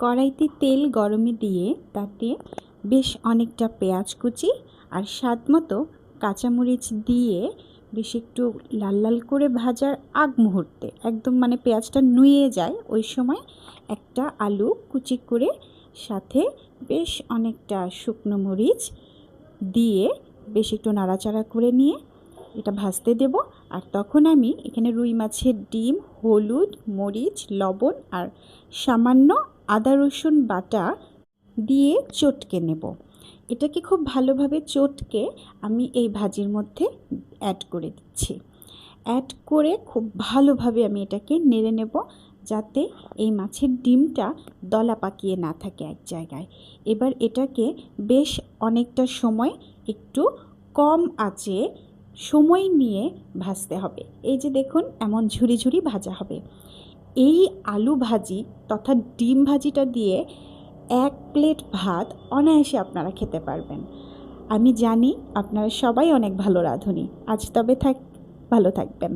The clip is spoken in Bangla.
কড়াইতে তেল গরমে দিয়ে তাতে বেশ অনেকটা পেঁয়াজ কুচি আর স্বাদ মতো কাঁচামরিচ দিয়ে বেশ একটু লাল লাল করে ভাজার আগ মুহূর্তে একদম মানে পেঁয়াজটা নুয়ে যায় ওই সময় একটা আলু কুচি করে সাথে বেশ অনেকটা শুকনো মরিচ দিয়ে বেশ একটু নাড়াচাড়া করে নিয়ে এটা ভাজতে দেব। আর তখন আমি এখানে রুই মাছের ডিম, হলুদ, মরিচ, লবণ আর সামান্য আদা রসুন বাটা দিয়ে চটকে নেব। এটাকে খুব ভালোভাবে চটকে আমি এই ভাজির মধ্যে অ্যাড করে দিচ্ছি। অ্যাড করে খুব ভালোভাবে আমি এটাকে নেড়ে নেব যাতে এই মাছের ডিমটা দলা পাকিয়ে না থাকে এক জায়গায়। এবার এটাকে বেশ অনেকটা সময় একটু কম আঁচে সময় নিয়ে ভাজতে হবে। এই যে দেখুন এমন ঝুরি ঝুরি ভাজা হবে। এই আলু ভাজি তথা ডিম ভাজিটা দিয়ে 1 প্লেট ভাত অনায়াসে আপনারা খেতে পারবেন। আমি জানি আপনারা সবাই অনেক ভালো রাঁধুনি। আজ তবে ভালো থাকবেন।